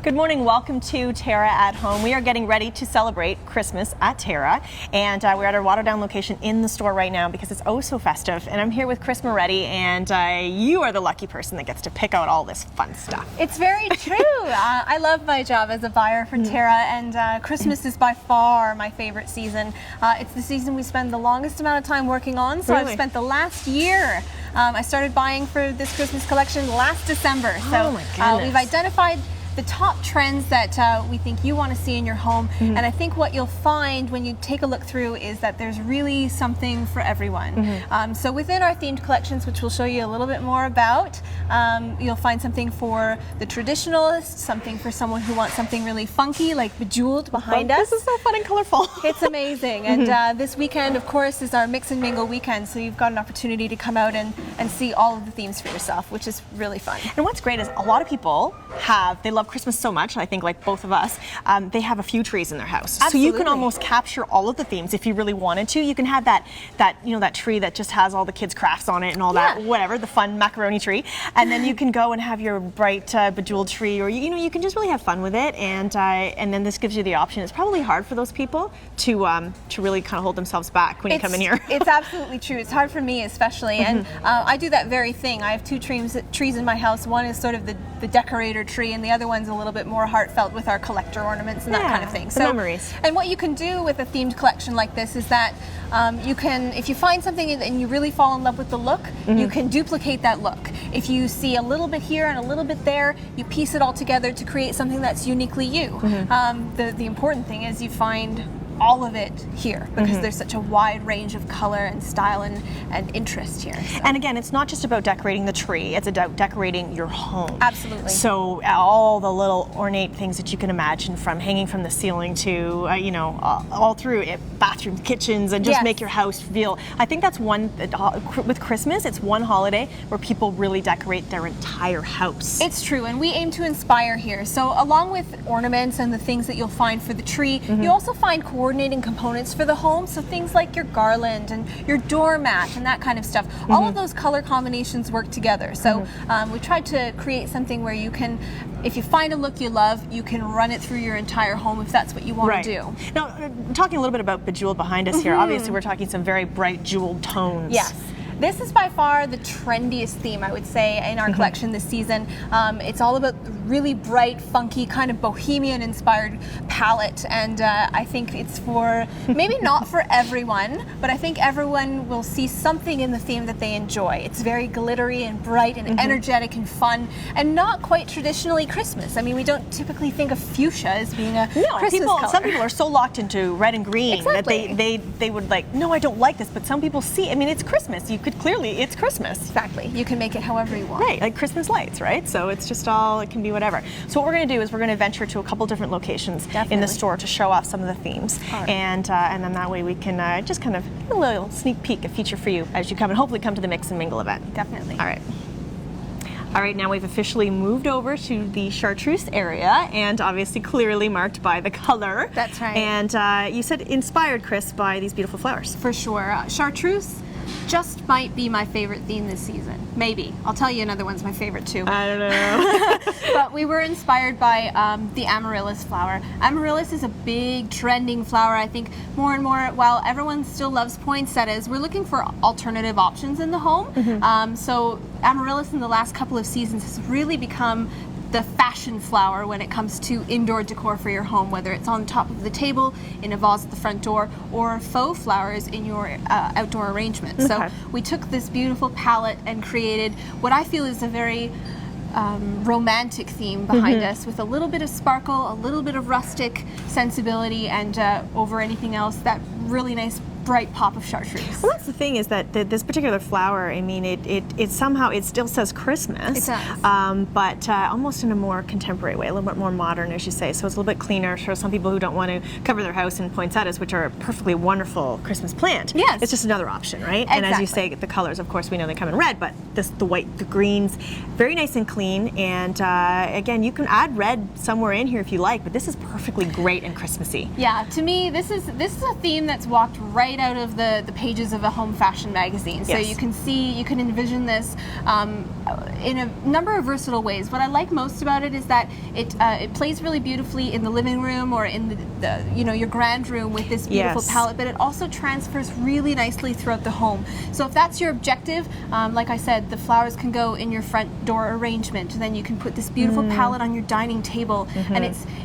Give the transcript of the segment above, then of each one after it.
Good morning, welcome to TERRA at Home. We are getting ready to celebrate Christmas at TERRA, and we're at our Waterdown location in the store right now because it's oh so festive. And I'm here with Chris Moretti, and you are the lucky person that gets to pick out all this fun stuff. It's very true. I love my job as a buyer for TERRA, and Christmas is by far my favorite season. It's the season we spend the longest amount of time working on, so I've spent the last year. I started buying for this Christmas collection last December, so we've identified the top trends that we think you want to see in your home, and I think what you'll find when you take a look through is that there's really something for everyone. So within our themed collections, which we'll show you a little bit more about, you'll find something for the traditionalist, something for someone who wants something really funky like Bejeweled behind us. This is so fun and colorful. It's amazing, and this weekend of course is our mix and mingle weekend, so you've got an opportunity to come out and see all of the themes for yourself, which is really fun. And what's great is a lot of people they love Christmas so much, I think like both of us, they have a few trees in their house. Absolutely. So you can almost capture all of the themes if you really wanted to. You can have that tree that just has all the kids' crafts on it and all that, whatever, the fun macaroni tree. And then you can go and have your bright bejeweled tree, or you can just really have fun with it. And then this gives you the option. It's probably hard for those people to really kind of hold themselves back when you come in here. It's absolutely true. It's hard for me especially, and I do that very thing. I have two trees in my house. One is sort of the decorator tree, and the other one's a little bit more heartfelt with our collector ornaments and that kind of thing. So memories. And what you can do with a themed collection like this is that you can, if you find something and you really fall in love with the look, you can duplicate that look. If you see a little bit here and a little bit there, you piece it all together to create something that's uniquely you. The important thing is you find all of it here because there's such a wide range of color and style and interest here. So. And again, it's not just about decorating the tree, it's about decorating your home. Absolutely. So all the little ornate things that you can imagine, from hanging from the ceiling to all through it, bathrooms, kitchens, and just make your house feel. I think that's one, with Christmas, it's one holiday where people really decorate their entire house. It's true, and we aim to inspire here. So along with ornaments and the things that you'll find for the tree, you also find coordinating components for the home, so things like your garland and your doormat and that kind of stuff. All of those color combinations work together. So we tried to create something where you can, if you find a look you love, you can run it through your entire home if that's what you want to do. Now, talking a little bit about Bejeweled behind us here, obviously we're talking some very bright jeweled tones. Yes. This is by far the trendiest theme, I would say, in our collection this season. It's all about really bright, funky, kind of bohemian-inspired palette, and I think it's for, maybe not for everyone, but I think everyone will see something in the theme that they enjoy. It's very glittery and bright and energetic and fun, and not quite traditionally Christmas. I mean, we don't typically think of fuchsia as being a Christmas color. Some people are so locked into red and green that they would like, no, I don't like this, but some people see, I mean, it's Christmas. You could clearly, it's Christmas. Exactly. You can make it however you want. Right, like Christmas lights, right? So it's just all, it can be whatever. So what we're going to do is we're going to venture to a couple different locations in the store to show off some of the themes. And then that way we can just kind of a little sneak peek, a feature for you as you come and hopefully come to the Mix and Mingle event. Definitely. All right. All right, now we've officially moved over to the chartreuse area, and obviously clearly marked by the color. That's right. And you said inspired, Chris, by these beautiful flowers. For sure. Chartreuse just might be my favorite theme this season. Maybe. I'll tell you another one's my favorite too. I don't know. But we were inspired by the amaryllis flower. Amaryllis is a big trending flower. I think more and more, while everyone still loves poinsettias, we're looking for alternative options in the home. So amaryllis in the last couple of seasons has really become the fashion flower when it comes to indoor decor for your home, whether it's on top of the table, in a vase at the front door, or faux flowers in your outdoor arrangement. So we took this beautiful palette and created what I feel is a very romantic theme behind us, with a little bit of sparkle, a little bit of rustic sensibility, and over anything else, that really nice bright pop of chartreuse. Well, that's the thing, is that this particular flower, I mean, it somehow, it still says Christmas. It does. But almost in a more contemporary way, a little bit more modern, as you say. So it's a little bit cleaner for some people who don't want to cover their house in poinsettias, which are a perfectly wonderful Christmas plant. Yes. It's just another option, right? Exactly. And as you say, the colors, of course, we know they come in red, but the white, the greens, very nice and clean. And again, you can add red somewhere in here if you like, but this is perfectly great and Christmassy. Yeah, to me, this is a theme that's walked right right out of the pages of a home fashion magazine. So Yes. you can envision this in a number of versatile ways. What I like most about it is that it plays really beautifully in the living room or in the your grand room with this beautiful Yes. palette, but it also transfers really nicely throughout the home. So if that's your objective, like I said, the flowers can go in your front door arrangement, and then you can put this beautiful palette on your dining table, and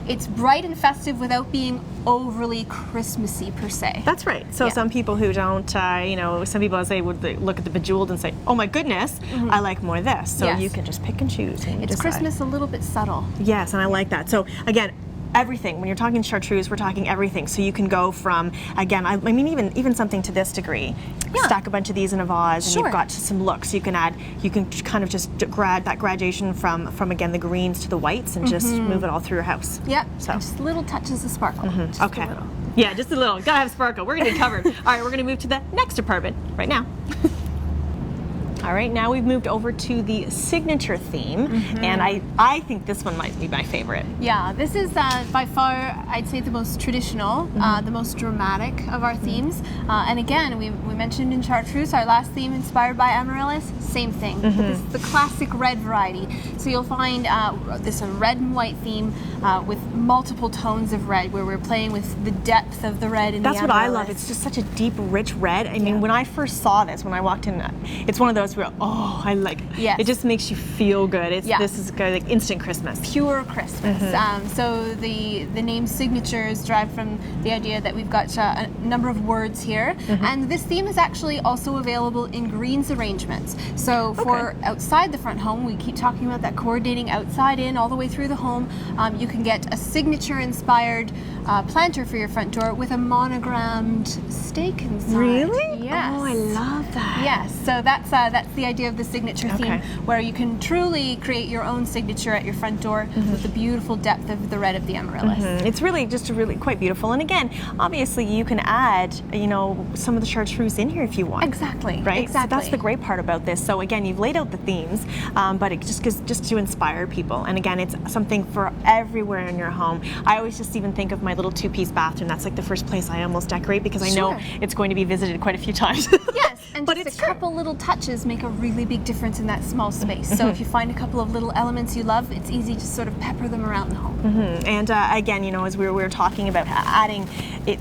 it's bright and festive without being overly Christmassy per se. That's right. So Yeah. some people who don't, some people as they would look at the Bejeweled and say, oh my goodness, I like more of this. So Yes. you can just pick and choose. And It's decide. Christmas a little bit subtle. Yes, and I like that. So again, everything. When you're talking chartreuse, we're talking everything. So you can go from, again, I mean, even something to this degree. Yeah. Stack a bunch of these in a vase, and Sure. you've got some looks. You can kind of just that gradation from again the greens to the whites, and just move it all through your house. Yep. So. And just little touches of sparkle. Just Okay. A little. Yeah, just a little. Gotta have sparkle. We're gonna be covered. All right, we're gonna move to the next department right now. All right, now we've moved over to the signature theme, and I think this one might be my favorite. Yeah, this is by far, I'd say, the most traditional, the most dramatic of our themes. And again, we mentioned in chartreuse, our last theme inspired by amaryllis, same thing. But this is the classic red variety. So you'll find this red and white theme with multiple tones of red, where we're playing with the depth of the red in That's the what amaryllis. I love. It's just such a deep, rich red. I mean, when I first saw this, when I walked in, it's one of those where, I like. Yes. It just makes you feel good. This is good, like instant Christmas. Pure Christmas. So the name signature is derived from the idea that we've got a number of words here, and this theme is actually also available in greens arrangements. So for outside the front home, we keep talking about that coordinating outside in all the way through the home. You can get a signature inspired planter for your front door with a monogrammed stake inside. Really? Yes. Oh, I love that. Yes, so that's the idea of the signature theme, where you can truly create your own signature at your front door with the beautiful depth of the red of the amaryllis. It's really quite beautiful. And again, obviously you can add, some of the chartreuse in here if you want. Exactly. Right? Exactly. So that's the great part about this. So again, you've laid out the themes, but it just to inspire people. And again, it's something for everywhere in your home. I always just even think of my little two-piece bathroom. That's like the first place I almost decorate, because I know it's going to be visited quite a few times. Yes, and But just it's a couple little touches make a really big difference in that small space. So if you find a couple of little elements you love, it's easy to sort of pepper them around the home. And again, as we were talking about adding,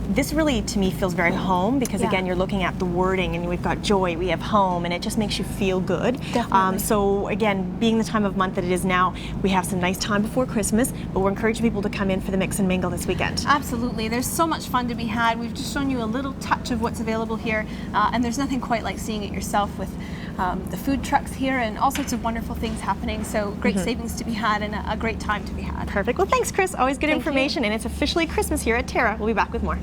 this really to me feels very home, because again, you're looking at the wording, and we've got joy, we have home, and it just makes you feel good. Definitely. So again, being the time of month that it is now, we have some nice time before Christmas, but we're encouraging people to come in for the mix and mingle this weekend. Absolutely. There's so much fun to be had. We've just shown you a little touch of what's available here, and there's nothing quite like seeing it yourself with the food trucks here and all sorts of wonderful things happening. So great savings to be had and a great time to be had. Perfect. Well, thanks, Chris. Always good information, and it's officially Christmas here at TERRA. We'll be back with more.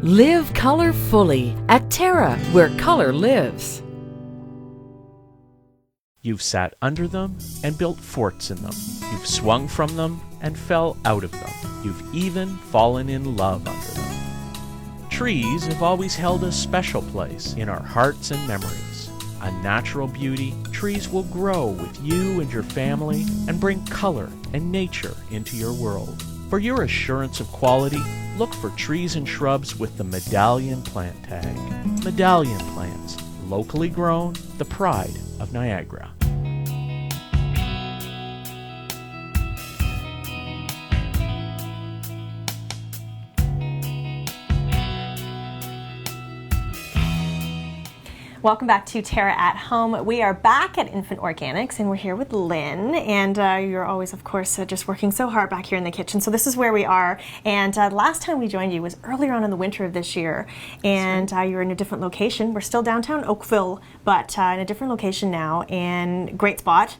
Live color fully at TERRA, where color lives. You've sat under them and built forts in them. You've swung from them and fell out of them. You've even fallen in love under them. Trees have always held a special place in our hearts and memories. A natural beauty, trees will grow with you and your family and bring color and nature into your world. For your assurance of quality, look for trees and shrubs with the Medallion plant tag. Medallion plants, locally grown, the pride of Niagara. Welcome back to TERRA at Home. We are back at Infant Organics, and we're here with Lynn. And you're always, of course, just working so hard back here in the kitchen. So this is where we are. And last time we joined you was earlier on in the winter of this year. And you're in a different location. We're still downtown Oakville, but in a different location now. And great spot.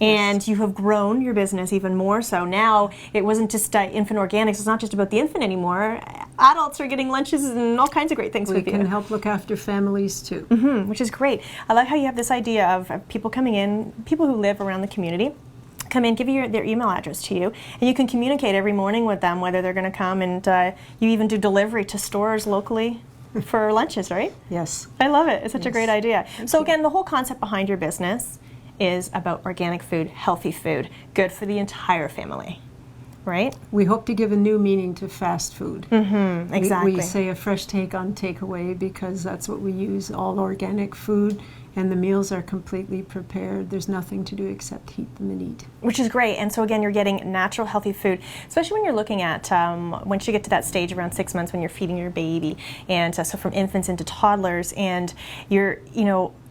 And you have grown your business even more so. Now, it wasn't just Infant Organics. It's not just about the infant anymore. Adults are getting lunches and all kinds of great things with you. We can help look after families, too. Which is great. I love how you have this idea of people coming in, people who live around the community, come in, give you their email address to you, and you can communicate every morning with them whether they're going to come, and you even do delivery to stores locally for lunches, right? Yes. I love it. It's such a Yes. great idea. So again, the whole concept behind your business is about organic food, healthy food, good for the entire family, right? We hope to give a new meaning to fast food. Exactly. We say a fresh take on takeaway because that's what we use, all organic food, and the meals are completely prepared. There's nothing to do except heat them and eat. Which is great. And so again, you're getting natural, healthy food, especially when you're looking at, once you get to that stage around 6 months when you're feeding your baby, and so from infants into toddlers, and you're,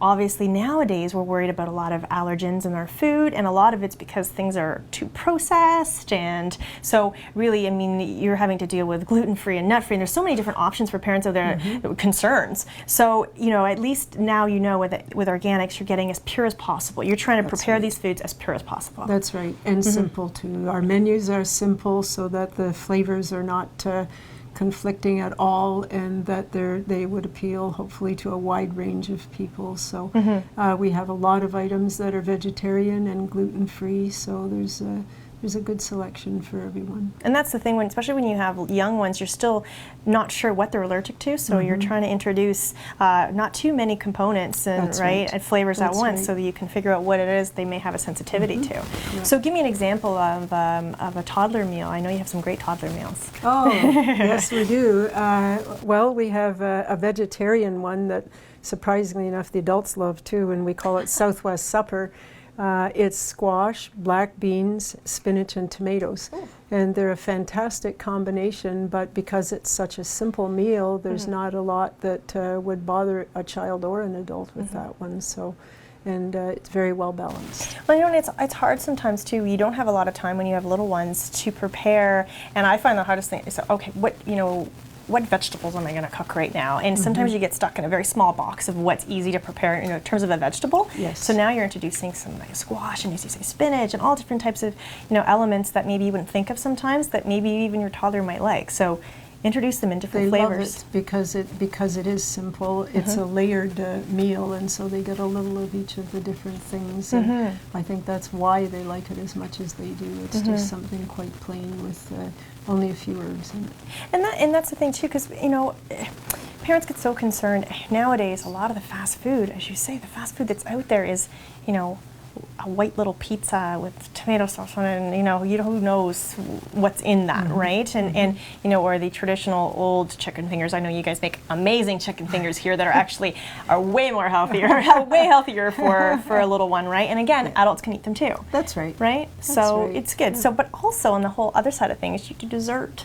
obviously nowadays we're worried about a lot of allergens in our food, and a lot of it's because things are too processed, and so really, I mean, you're having to deal with gluten-free and nut-free, and there's so many different options for parents out there, concerns. So, at least now with organics, you're getting as pure as possible. You're trying to prepare these foods as pure as possible. That's right, and simple too. Our menus are simple so that the flavors are not conflicting at all, and that they would appeal hopefully to a wide range of people. So we have a lot of items that are vegetarian and gluten-free, so there's a good selection for everyone. And that's the thing, especially when you have young ones, you're still not sure what they're allergic to, so you're trying to introduce not too many components and and flavors at once, so that you can figure out what it is they may have a sensitivity to. Yeah. So give me an example of a toddler meal. I know you have some great toddler meals. Oh, yes, we do. Well, we have a vegetarian one that, surprisingly enough, the adults love too, and we call it Southwest Supper. It's squash, black beans, spinach, and tomatoes. And they're a fantastic combination, but because it's such a simple meal, there's not a lot that would bother a child or an adult with that one. So, and it's very well balanced. Well, it's hard sometimes too. You don't have a lot of time when you have little ones to prepare, and I find the hardest thing is, okay, what vegetables am I going to cook right now? And sometimes you get stuck in a very small box of what's easy to prepare in terms of a vegetable. Yes. So now you're introducing some squash and you say spinach and all different types of elements that maybe you wouldn't think of sometimes that maybe even your toddler might like. So introduce them in different flavors. They love it because it is simple. It's a layered meal, and so they get a little of each of the different things. And I think that's why they like it as much as they do. It's just something quite plain with only a few herbs in it. And that's the thing too, because parents get so concerned nowadays. A lot of the fast food, as you say, the fast food that's out there is a white little pizza with tomato sauce on it, and who knows what's in that, right? And or the traditional old chicken fingers. I know you guys make amazing chicken fingers here that are way more healthier, way healthier for a little one, right? And again, adults can eat them too. That's right. Right? That's So right. It's good. So, but also on the whole other side of things, you do dessert.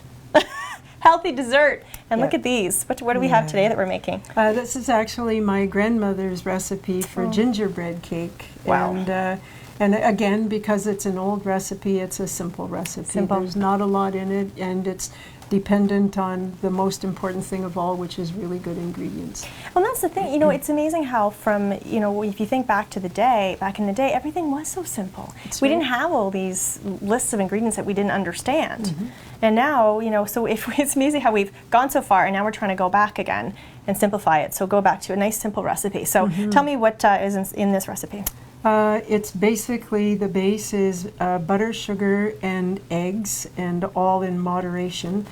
Healthy dessert. And look at these. What do we have today that we're making? This is actually my grandmother's recipe for gingerbread cake. Wow. And again, because it's an old recipe, it's a simple recipe. Simple. There's not a lot in it, and it's dependent on the most important thing of all, which is really good ingredients. Well, that's the thing. It's amazing how if you think back in the day, everything was so simple. We didn't have all these lists of ingredients that we didn't understand. And now, so it's amazing how we've gone so far, and now we're trying to go back again and simplify it. So go back to a nice, simple recipe. So tell me what is in this recipe. It's basically, the base is butter, sugar, and eggs, and all in moderation.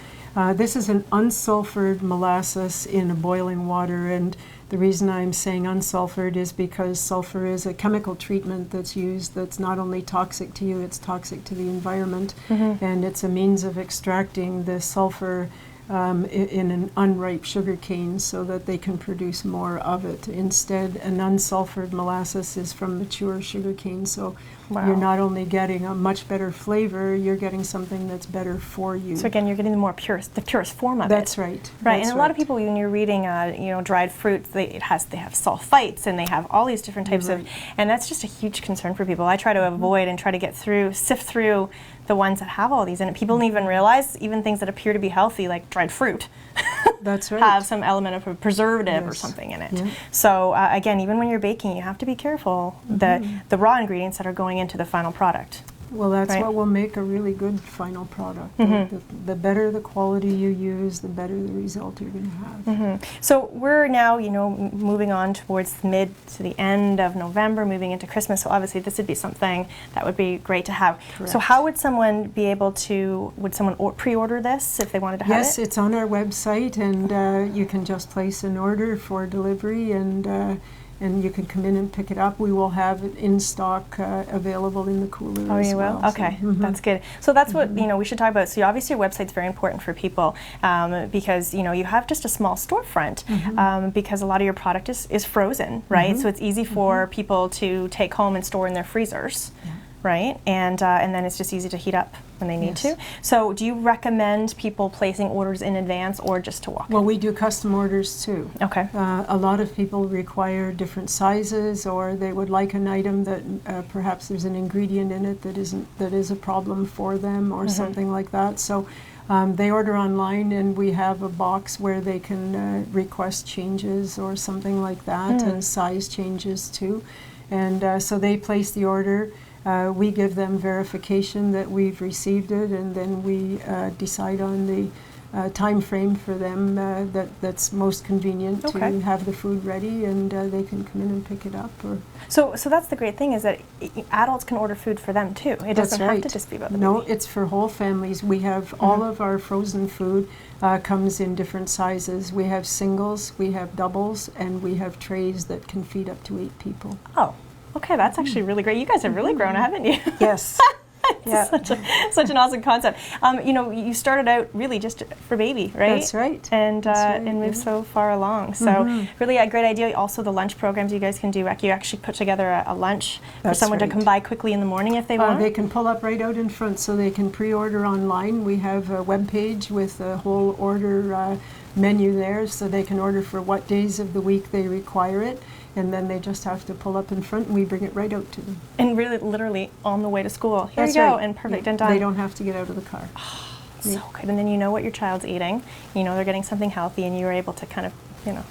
This is an unsulfured molasses in boiling water, and the reason I'm saying unsulfured is because sulfur is a chemical treatment that's used that's not only toxic to you, it's toxic to the environment, and it's a means of extracting the sulfur in an unripe sugar cane so that they can produce more of it. Instead, an unsulfured molasses is from mature sugar cane, so you're not only getting a much better flavor, you're getting something that's better for you. So again, you're getting the purest form of it. That's right. Right, and a lot of people, when you're reading, dried fruits, they have sulfites, and they have all these different types of, and that's just a huge concern for people. I try to avoid and try to sift through the ones that have all these in it. People don't even realize even things that appear to be healthy, like dried fruit, That's right. have some element of a preservative or something in it. Yeah. So again, even when you're baking, you have to be careful the raw ingredients that are going into the final product. Well, that's Right. what will make a really good final product. The better the quality you use, the better the result you're going to have. So we're now, moving on towards mid to the end of November, moving into Christmas. So obviously this would be something that would be great to have. Correct. So how would someone be able to, would someone pre-order this if they wanted to have Yes, it? it's on our website, and you can just place an order for delivery, and you can come in and pick it up. We will have it in stock available in the cooler Oh, as you well. will? Okay, that's good. So that's what, we should talk about. So obviously your website's very important for people because, you have just a small storefront because a lot of your product is frozen, right? So it's easy for people to take home and store in their freezers, right? And then it's just easy to heat up when they need to. So do you recommend people placing orders in advance or just to walk in? Well, we do custom orders too. Okay. A lot of people require different sizes, or they would like an item that perhaps there's an ingredient in it that is a problem for them, or something like that. So they order online, and we have a box where they can request changes or something like that, and size changes too. And so they place the order. We give them verification that we've received it, and then we decide on the time frame for them that's most convenient to have the food ready, and they can come in and pick it up. So that's the great thing, is that adults can order food for them too. It doesn't have to just be about the No, baby. it's for whole families. We have all of our frozen food comes in different sizes. We have singles, we have doubles, and we have trays that can feed up to 8 people. Oh, okay, that's actually really great. You guys have really grown, haven't you? Yes. Yeah. Such an awesome concept. You started out really just for baby, right? That's right. And That's right, and moved so far along. So really a great idea. Also the lunch programs you guys can do. You actually put together a lunch for That's someone to right. come by quickly in the morning if they want. They can pull up right out in front, so they can pre-order online. We have a web page with a whole order menu there, so they can order for what days of the week they require it, and then they just have to pull up in front, and we bring it right out to them. And really, literally on the way to school. Here That's you go, right. and perfect Yeah. and done. They don't have to get out of the car. So good. And then you know what your child's eating. You know they're getting something healthy, and you're able to kind of,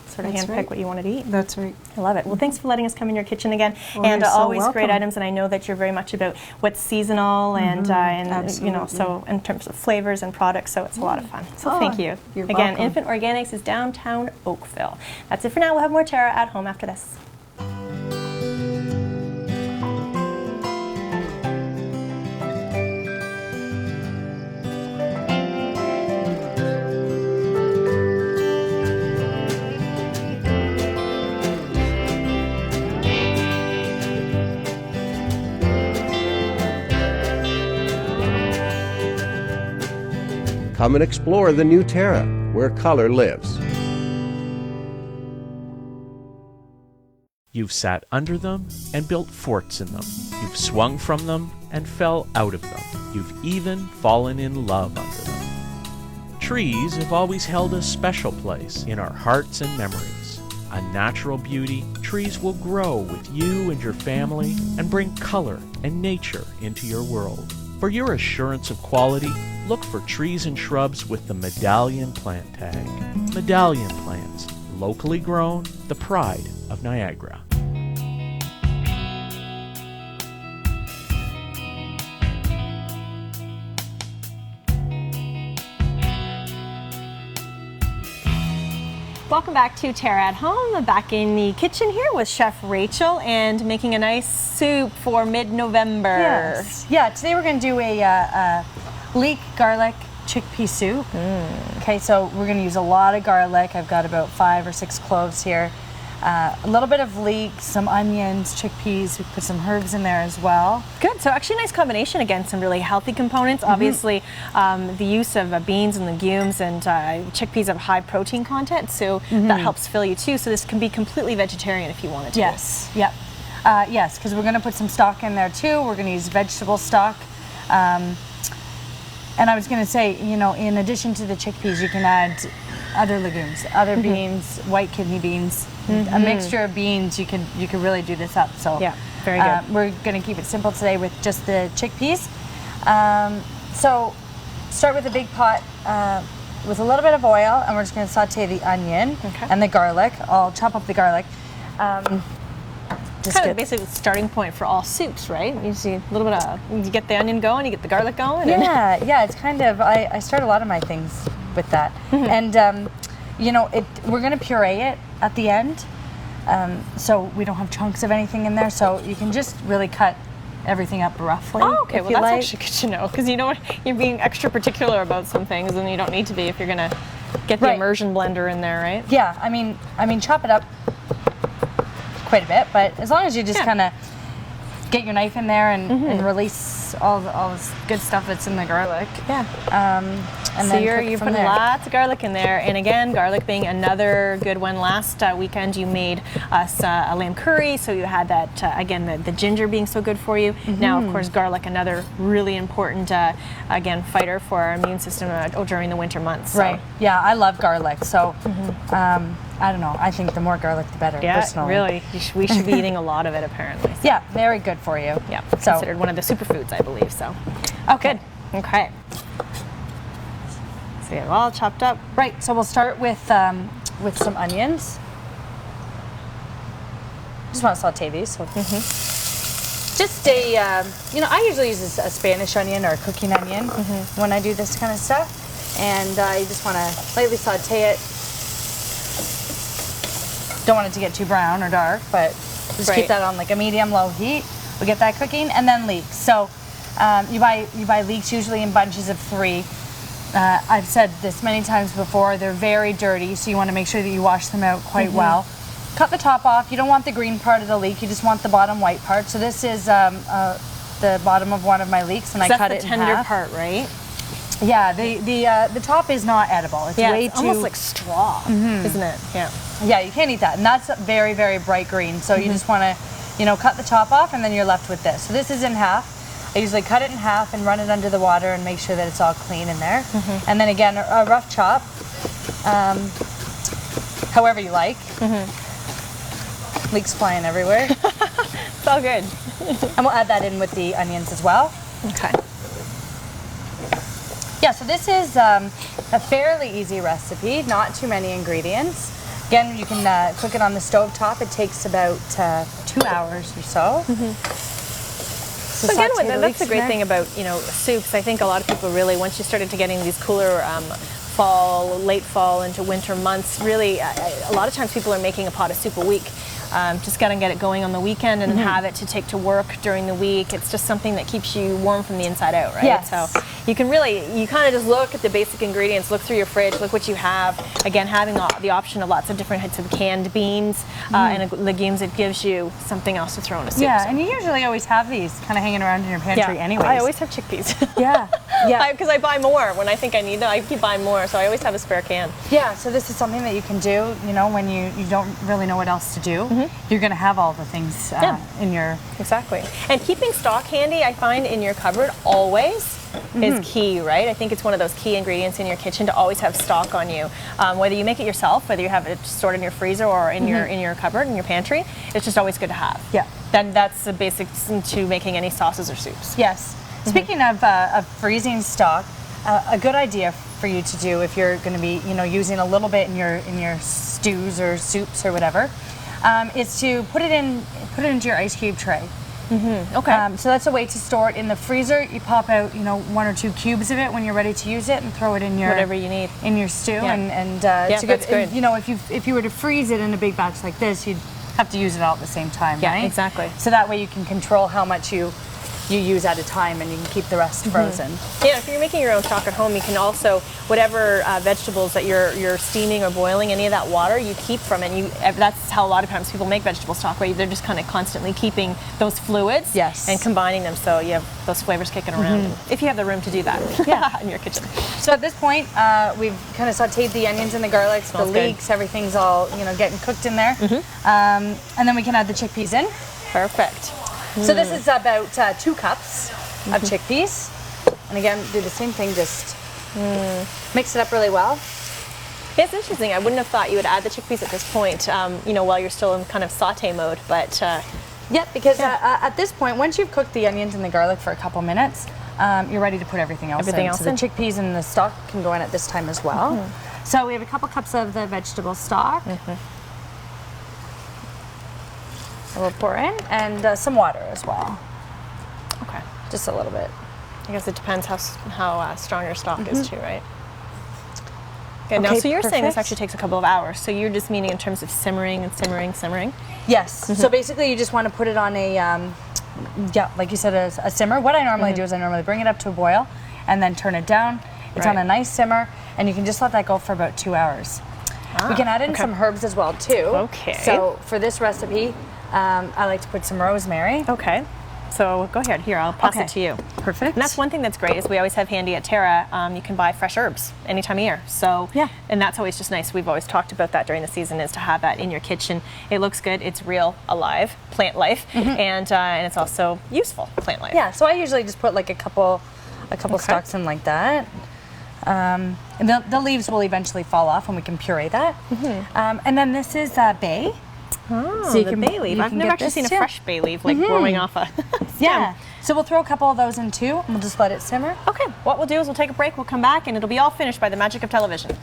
sort of That's handpick right. what you want to eat. That's right. I love it. Well, thanks for letting us come in your kitchen again. Oh, and you're so always great welcome. items. And I know that you're very much about what's seasonal and Absolutely. so in terms of flavors and products. So it's a lot of fun. So Oh, thank you you're again. welcome. Infant Organics is downtown Oakville. That's it for now. We'll have more Terra at home after this. Come and explore the new Terra, where color lives. You've sat under them and built forts in them. You've swung from them and fell out of them. You've even fallen in love under them. Trees have always held a special place in our hearts and memories. A natural beauty, trees will grow with you and your family and bring color and nature into your world. For your assurance of quality, look for trees and shrubs with the Medallion plant tag. Medallion plants, locally grown, the pride of Niagara. Welcome back to Terra at Home. I'm back in the kitchen here with Chef Rachel and making a nice soup for mid-November. Yes. Yeah, today we're going to do a leek garlic chickpea soup. Okay, so we're going to use a lot of garlic. I've got about 5 or 6 cloves here. A little bit of leek, some onions, chickpeas. We put some herbs in there as well. Good. So actually a nice combination. Again, some really healthy components. Obviously, the use of beans and legumes and chickpeas have high protein content, so that helps fill you too. So this can be completely vegetarian if you wanted to. Yes, yep. Yes, because we're going to put some stock in there too. We're going to use vegetable stock. And I was going to say, in addition to the chickpeas, you can add other legumes, other beans, white kidney beans, a mixture of beans. You can really do this up. So Yeah, very good. we're going to keep it simple today with just the chickpeas. So start with a big pot with a little bit of oil, and we're just going to saute the onion and the garlic. I'll chop up the garlic. just Kind of get, basically the starting point for all soups, right? You see a little bit of, you get the onion going, you get the garlic going. And yeah, it's kind of, I start a lot of my things with that. And, you know, we're going to puree it at the end, so we don't have chunks of anything in there, so you can just really cut everything up roughly. Oh, okay. if Well, you that's like. actually good to know, because you know what, you're being extra particular about some things, and you don't need to be if you're gonna get the Right. immersion blender in there, right? Yeah, I mean, chop it up quite a bit, but as long as you just Yeah. kind of get your knife in there and release all this good stuff that's in the garlic. Yeah. And So then you're cook from putting there. lots of garlic in there, and again, garlic being another good one. Last weekend you made us a lamb curry, so you had that again the ginger being so good for you. Now, of course, garlic, another really important again fighter for our immune system during the winter months. So. Right. Yeah, I love garlic. So, I don't know. I think the more garlic, the better. Yeah, personally. really. We should be eating a lot of it apparently. So, Yeah, very good for you. yeah, So, considered one of the superfoods, I believe. So, oh, good. Okay. So you have it all chopped up. right. So we'll start with some onions. Just want to saute these. So. Just a, you know, I usually use a Spanish onion or a cooking onion when I do this kind of stuff, and you just want to lightly saute it. Don't want it to get too brown or dark, but just Right. keep that on like a medium-low heat. We'll get that cooking, and then leeks. So you buy leeks usually in bunches of 3. I've said this many times before. They're very dirty, so you want to make sure that you wash them out quite well. Cut the top off. You don't want the green part of the leek. You just want the bottom white part. So this is the bottom of one of my leeks, and I That's cut the it in tender half. part, right? Yeah, the top is not edible. It's Yeah, way it's too almost like straw, isn't it? Yeah. yeah, you can't eat that, and that's very, very bright green. So you just want to, you know, cut the top off, and then you're left with this. So this is in half. I usually cut it in half and run it under the water and make sure that it's all clean in there. And then again, a rough chop, however you like. Leeks flying everywhere. It's all good. And we'll add that in with the onions as well. Okay. Yeah, so this is a fairly easy recipe, not too many ingredients. Again, you can cook it on the stove top. It takes about 2 hours or so. So Again, saute the that's leeks the in great there. thing about soups. I think a lot of people really, once you started to getting these cooler fall, late fall into winter months, really a lot of times people are making a pot of soup a week. Just got to get it going on the weekend and then have it to take to work during the week. It's just something that keeps you warm from the inside out, right? Yes. So you can really, you kind of just look at the basic ingredients, look through your fridge, look what you have. Again, having the option of lots of different types of canned beans and legumes, it gives you something else to throw in a soup. Yeah, So- and you usually always have these kind of hanging around in your pantry anyways. I always have chickpeas. Yeah, yeah. Because I buy more when I think I need them. I keep buying more, so I always have a spare can. Yeah, so this is something that you can do, you know, when you don't really know what else to do. You're going to have all the things in your... Exactly. And keeping stock handy, I find, in your cupboard always is key, right? I think it's one of those key ingredients in your kitchen to always have stock on you. Whether you make it yourself, whether you have it stored in your freezer or in your cupboard, in your pantry, it's just always good to have. Yeah. Then that's the basics to making any sauces or soups. Yes. Speaking of freezing stock, a good idea for you to do if you're going to be, you know, using a little bit in your stews or soups or whatever, is to put it into your ice cube tray. Okay. So that's a way to store it in the freezer. You pop out, you know, 1 or 2 cubes of it when you're ready to use it, and throw it in your Whatever you need. in your stew. Yeah. And Yeah, it's a good, that's good. You know, if you were to freeze it in a big batch like this, you'd have to use it all at the same time, Yeah, right? exactly. So that way you can control how much you use at a time, and you can keep the rest frozen. Yeah, if you're making your own stock at home, you can also, whatever vegetables that you're steaming or boiling, any of that water you keep from it. That's how a lot of times people make vegetable stock, where they're just kind of constantly keeping those fluids Yes. and combining them, so you have those flavors kicking around. If you have the room to do that, in your kitchen. So at this point, we've kind of sauteed the onions and the garlic, the Smells good. leeks, everything's all, you know, getting cooked in there. And then we can add the chickpeas in. Perfect. So this is about 2 cups of chickpeas. And again, do the same thing, just mix it up really well. Yeah, it's interesting. I wouldn't have thought you would add the chickpeas at this point, while you're still in kind of saute mode, but Yep, because at this point, once you've cooked the onions and the garlic for a couple minutes, you're ready to put everything else Everything in. else so in? the chickpeas and the stock can go in at this time as well. So we have a couple cups of the vegetable stock. we'll pour in, and some water as well. Okay. Just a little bit. I guess it depends how strong your stock is too, right? Okay, now Okay, so you're saying this perfect. actually takes a couple of hours. So you're just meaning in terms of simmering and simmering. Yes. So basically, you just want to put it on a, yeah, like you said, a simmer. What I normally do is I normally bring it up to a boil, and then turn it down. It's on Right. a nice simmer, and you can just let that go for about 2 hours. We can add in some herbs as well too. Okay. So for this recipe, I like to put some rosemary. Okay. So go ahead. Here, I'll pass it to you. Perfect. And that's one thing that's great is we always have handy at Terra. You can buy fresh herbs any time of year. So Yeah. and that's always just nice. We've always talked about that during the season is to have that in your kitchen. It looks good. It's real, alive plant life, and it's also useful plant life. Yeah. So I usually just put like a couple stalks in like that. And the leaves will eventually fall off, and we can puree that. And then this is bay. Oh, So you the can- bay leaf. you I've can never get actually this seen a too. fresh bay leaf like growing off a stem. Yeah. So we'll throw a couple of those in too, and we'll just let it simmer. Okay, what we'll do is we'll take a break, we'll come back, and it'll be all finished by the magic of television.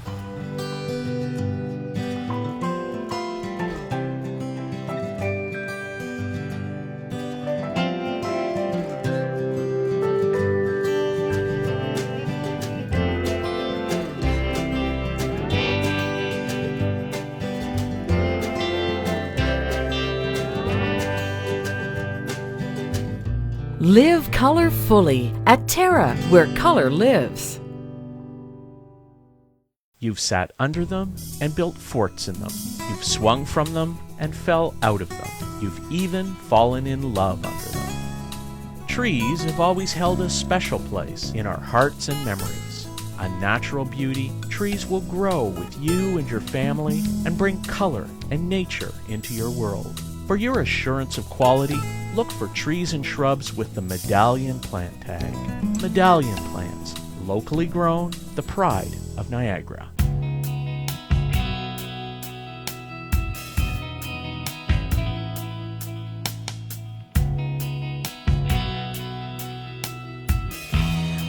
Live color fully at Terra, where color lives. You've sat under them and built forts in them. You've swung from them and fell out of them. You've even fallen in love under them. Trees have always held a special place in our hearts and memories. A natural beauty, trees will grow with you and your family and bring color and nature into your world. For your assurance of quality, look for trees and shrubs with the Medallion plant tag. Medallion plants, locally grown, the pride of Niagara.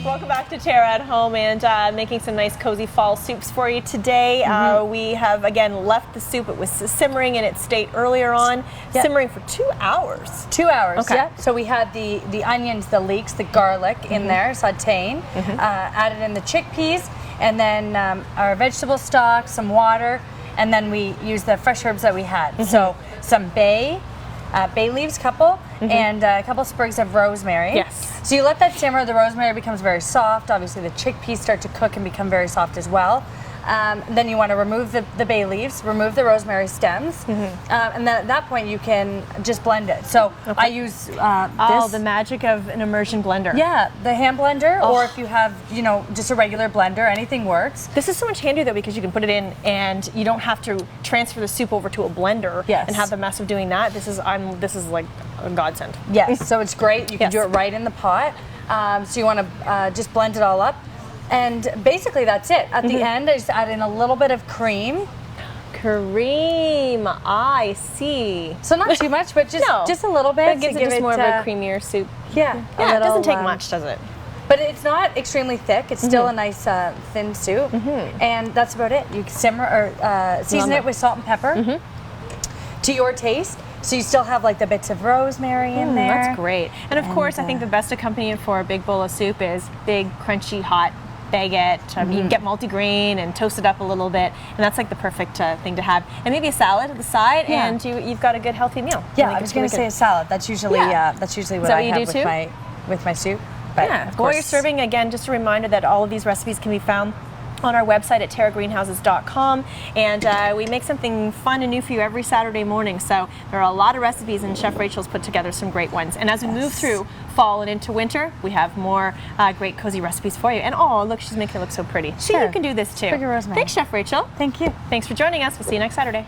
Welcome back to Terra at Home and making some nice cozy fall soups for you today. We have again left the soup. It was simmering in its state earlier on, simmering for 2 hours. 2 hours. Okay. Yeah. So we had the onions, the leeks, the garlic in there, sauteing. Added in the chickpeas, and then our vegetable stock, some water, and then we used the fresh herbs that we had. So some bay leaves, couple, and a couple sprigs of rosemary. Yes. So you let that simmer. The rosemary becomes very soft. Obviously, the chickpeas start to cook and become very soft as well. Then you want to remove the bay leaves, remove the rosemary stems, and then at that point you can just blend it. So I use this. The magic of an immersion blender. Yeah, the hand blender, or if you have, just a regular blender, anything works. This is so much handier though because you can put it in and you don't have to transfer the soup over to a blender and have the mess of doing that. This is like a godsend. Yes, so it's great. You can Yes. do it right in the pot. So you want to just blend it all up. And basically that's it. At the end, I just add in a little bit of cream. Cream, I see. So not too much, but just a little bit. That gives to it give just more of a creamier soup. Yeah, Yeah, it doesn't take much, does it? But it's not extremely thick. It's still a nice thin soup. And that's about it. You can simmer or season it with salt and pepper to your taste. So you still have like the bits of rosemary in there. That's great. And of course, I think the best accompaniment for a big bowl of soup is big, crunchy, hot baguette. You can get multigrain and toast it up a little bit, and that's like the perfect thing to have. And maybe a salad at the side, and you've got a good healthy meal. Yeah, I was going to say a salad. That's usually what I you have do with my soup. But yeah, of while course, you're serving, again, just a reminder that all of these recipes can be found on our website at terragreenhouses.com, and we make something fun and new for you every Saturday morning. So there are a lot of recipes, and Chef Rachel's put together some great ones. And as we move through fall and into winter, we have more great cozy recipes for you. And oh, look, she's making it look so pretty. See, you can do this too. Sugar rosemary. Thanks, Chef Rachel. Thank you. Thanks for joining us. We'll see you next Saturday.